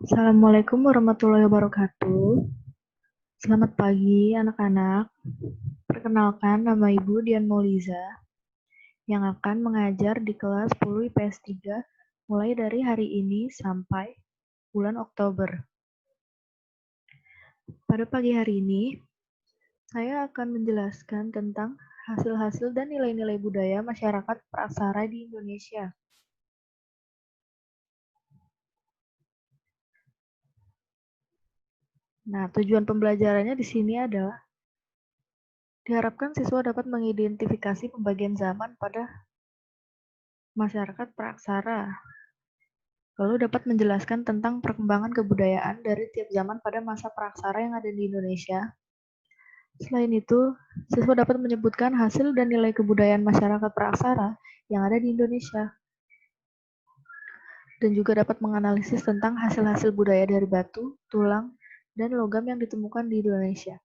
Assalamualaikum warahmatullahi wabarakatuh. Selamat pagi anak-anak. Perkenalkan, nama Ibu Dian Mauliza yang akan mengajar di kelas 10 IPS 3 mulai dari hari ini sampai bulan Oktober. Pada pagi hari ini, saya akan menjelaskan tentang hasil-hasil dan nilai-nilai budaya masyarakat praksara di Indonesia. Nah, tujuan pembelajarannya di sini adalah diharapkan siswa dapat mengidentifikasi pembagian zaman pada masyarakat praksara, lalu dapat menjelaskan tentang perkembangan kebudayaan dari tiap zaman pada masa praksara yang ada di Indonesia. Selain itu, siswa dapat menyebutkan hasil dan nilai kebudayaan masyarakat praksara yang ada di Indonesia. Dan juga dapat menganalisis tentang hasil-hasil budaya dari batu, tulang, dan logam yang ditemukan di Indonesia.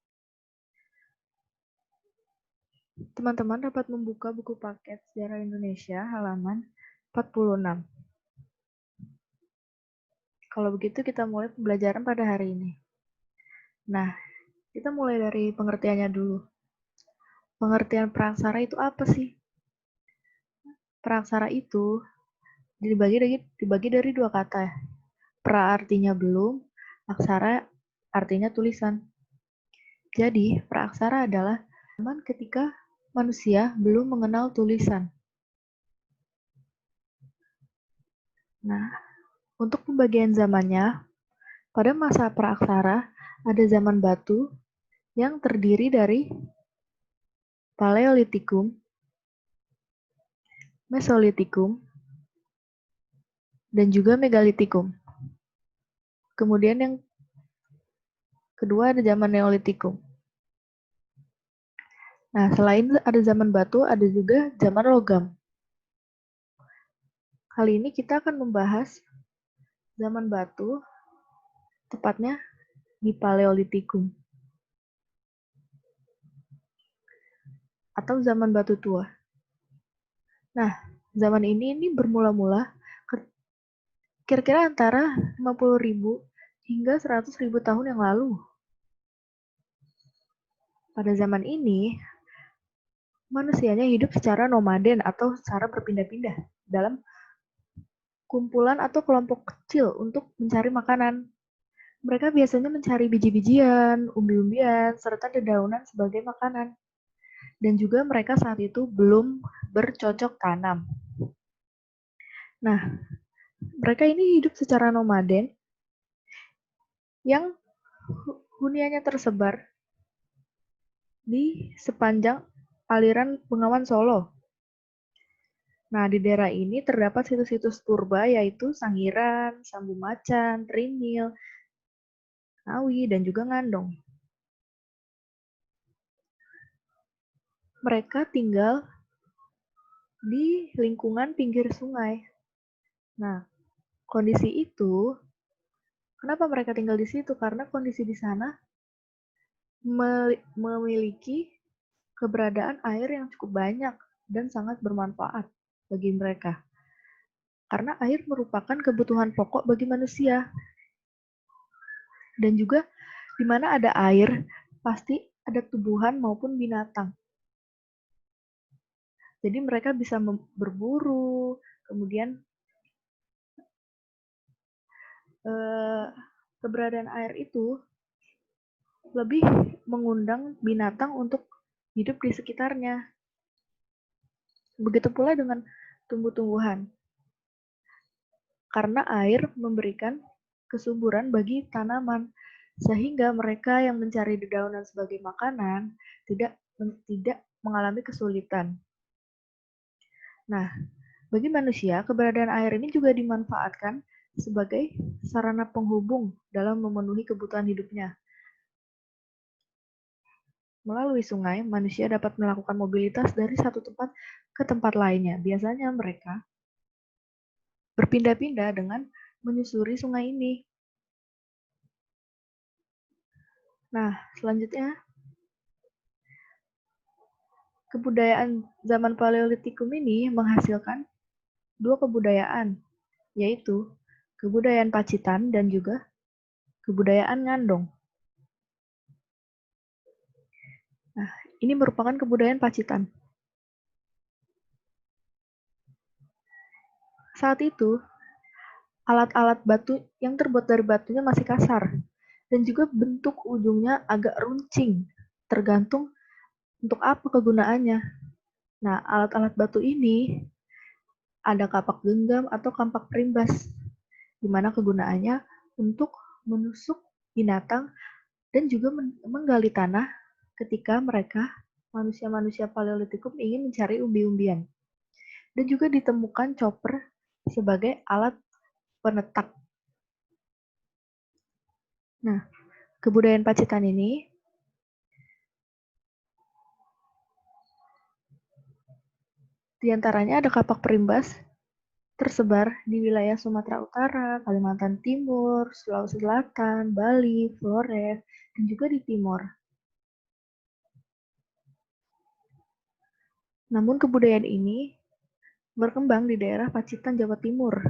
Teman-teman dapat membuka buku paket Sejarah Indonesia halaman 46. Kalau begitu kita mulai pembelajaran pada hari ini. Nah, kita mulai dari pengertiannya dulu. Pengertian praksara itu apa sih? Praksara itu dibagi dari dua kata. Pra artinya belum, aksara artinya tulisan. Jadi, praaksara adalah zaman ketika manusia belum mengenal tulisan. Nah, untuk pembagian zamannya, pada masa praaksara ada zaman batu yang terdiri dari Paleolitikum, Mesolitikum, dan juga Megalitikum. Kemudian yang kedua ada zaman Neolitikum. Nah, selain ada zaman batu, ada juga zaman logam. Kali ini kita akan membahas zaman batu, tepatnya di Paleolitikum, atau zaman batu tua. Nah, zaman ini bermula-mula kira-kira antara 50.000 hingga 100.000 tahun yang lalu. Pada zaman ini, manusianya hidup secara nomaden atau secara berpindah-pindah dalam kumpulan atau kelompok kecil untuk mencari makanan. Mereka biasanya mencari biji-bijian, umbi-umbian, serta dedaunan sebagai makanan. Dan juga mereka saat itu belum bercocok tanam. Nah, mereka ini hidup secara nomaden yang hunianya tersebar di sepanjang aliran Bengawan Solo. Nah, di daerah ini terdapat situs-situs purba yaitu Sangiran, Sambu Macan, Trinil, Ngawi, dan juga Ngandong. Mereka tinggal di lingkungan pinggir sungai. Nah, kondisi itu, kenapa mereka tinggal di situ? Karena kondisi di sana memiliki keberadaan air yang cukup banyak dan sangat bermanfaat bagi mereka. Karena air merupakan kebutuhan pokok bagi manusia. Dan juga di mana ada air, pasti ada tumbuhan maupun binatang. Jadi mereka bisa berburu, kemudian keberadaan air itu lebih mengundang binatang untuk hidup di sekitarnya. Begitu pula dengan tumbuh-tumbuhan. Karena air memberikan kesuburan bagi tanaman, sehingga mereka yang mencari dedaunan sebagai makanan tidak mengalami kesulitan. Nah, bagi manusia, keberadaan air ini juga dimanfaatkan sebagai sarana penghubung dalam memenuhi kebutuhan hidupnya. Melalui sungai, manusia dapat melakukan mobilitas dari satu tempat ke tempat lainnya. Biasanya mereka berpindah-pindah dengan menyusuri sungai ini. Nah, selanjutnya, kebudayaan zaman Paleolitikum ini menghasilkan dua kebudayaan, yaitu kebudayaan Pacitan, dan juga kebudayaan Ngandong. Nah, ini merupakan kebudayaan Pacitan. Saat itu, alat-alat batu yang terbuat dari batunya masih kasar, dan juga bentuk ujungnya agak runcing, tergantung untuk apa kegunaannya. Nah, alat-alat batu ini ada kapak genggam atau kampak perimbas, di mana kegunaannya untuk menusuk binatang dan juga menggali tanah ketika mereka manusia-manusia Paleolitikum ingin mencari umbi-umbian. Dan juga ditemukan chopper sebagai alat penetak. Nah, kebudayaan Pacitan ini diantaranya ada kapak perimbas tersebar di wilayah Sumatera Utara, Kalimantan Timur, Sulawesi Selatan, Bali, Flores, dan juga di Timor. Namun kebudayaan ini berkembang di daerah Pacitan, Jawa Timur,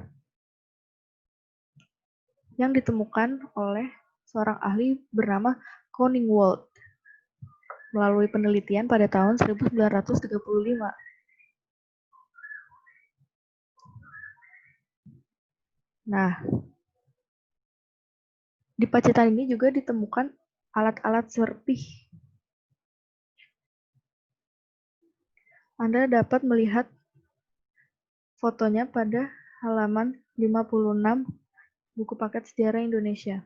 yang ditemukan oleh seorang ahli bernama Koningwold melalui penelitian pada tahun 1935. Nah, di Pacitan ini juga ditemukan alat-alat serpih. Anda dapat melihat fotonya pada halaman 56 buku paket sejarah Indonesia.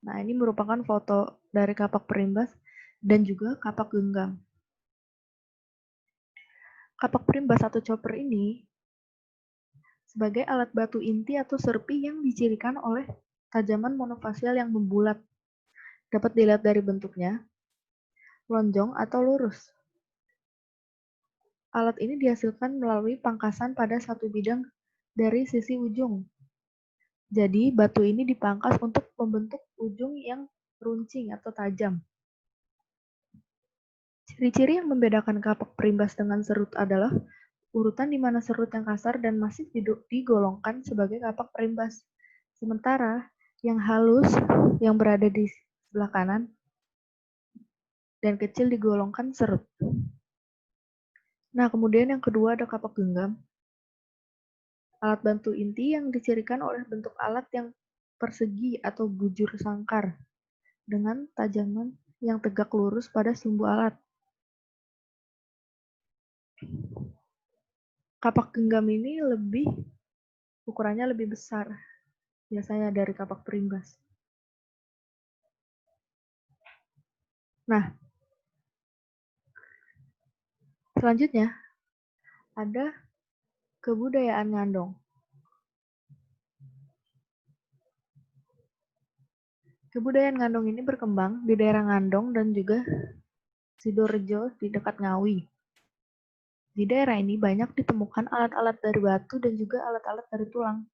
Nah, ini merupakan foto dari kapak perimbas dan juga kapak genggam. Kapak perimbas atau chopper ini sebagai alat batu inti atau serpi yang dicirikan oleh tajaman monofasial yang membulat. Dapat dilihat dari bentuknya, lonjong atau lurus. Alat ini dihasilkan melalui pangkasan pada satu bidang dari sisi ujung. Jadi, batu ini dipangkas untuk membentuk ujung yang runcing atau tajam. Ciri-ciri yang membedakan kapak perimbas dengan serut adalah urutan di mana serut yang kasar dan masif digolongkan sebagai kapak perimbas. Sementara yang halus yang berada di sebelah kanan dan kecil digolongkan serut. Nah, kemudian yang kedua ada kapak genggam. Alat bantu inti yang dicirikan oleh bentuk alat yang persegi atau bujur sangkar dengan tajaman yang tegak lurus pada sumbu alat. Kapak genggam ini ukurannya lebih besar biasanya dari kapak perimbas. Nah, selanjutnya ada kebudayaan Ngandong. Kebudayaan Ngandong ini berkembang di daerah Ngandong dan juga Sidorejo di dekat Ngawi. Di daerah ini banyak ditemukan alat-alat dari batu dan juga alat-alat dari tulang.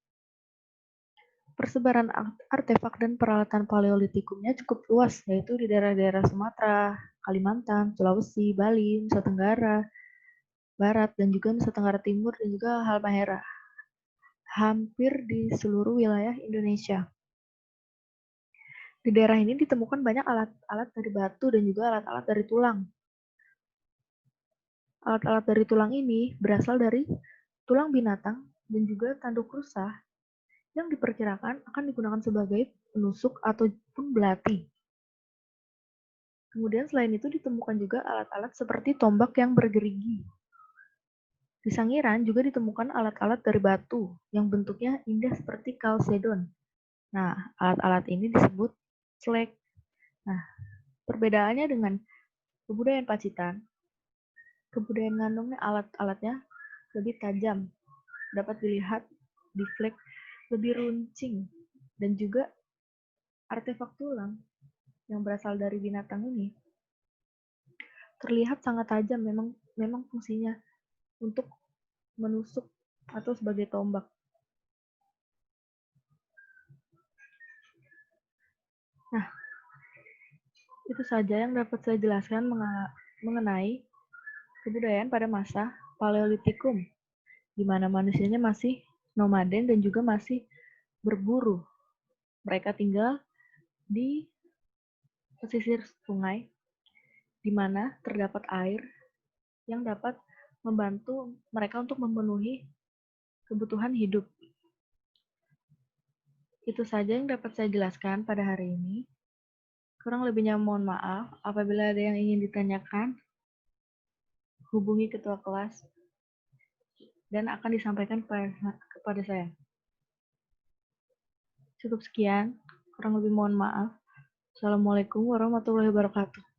Persebaran artefak dan peralatan Paleolitikumnya cukup luas, yaitu di daerah-daerah Sumatera, Kalimantan, Sulawesi, Bali, Nusa Tenggara Barat, dan juga Nusa Tenggara Timur, dan juga Halmahera. Hampir di seluruh wilayah Indonesia. Di daerah ini ditemukan banyak alat-alat dari batu dan juga alat-alat dari tulang. Alat-alat dari tulang ini berasal dari tulang binatang dan juga tanduk rusa yang diperkirakan akan digunakan sebagai penusuk ataupun belati. Kemudian selain itu ditemukan juga alat-alat seperti tombak yang bergerigi. Di Sangiran juga ditemukan alat-alat dari batu yang bentuknya indah seperti kalsedon. Nah, alat-alat ini disebut slek. Nah, perbedaannya dengan kebudayaan Pacitan, kebudayaan Ngandongnya alat-alatnya lebih tajam, dapat dilihat di flek lebih runcing, dan juga artefak tulang yang berasal dari binatang ini terlihat sangat tajam, memang fungsinya untuk menusuk atau sebagai tombak. Nah, itu saja yang dapat saya jelaskan mengenai kebudayaan pada masa Paleolitikum, di mana manusianya masih nomaden dan juga masih berburu. Mereka tinggal di pesisir sungai, di mana terdapat air yang dapat membantu mereka untuk memenuhi kebutuhan hidup. Itu saja yang dapat saya jelaskan pada hari ini. Kurang lebihnya mohon maaf. Apabila ada yang ingin ditanyakan, hubungi ketua kelas dan akan disampaikan kepada saya. Cukup sekian. Kurang lebih mohon maaf. Assalamualaikum warahmatullahi wabarakatuh.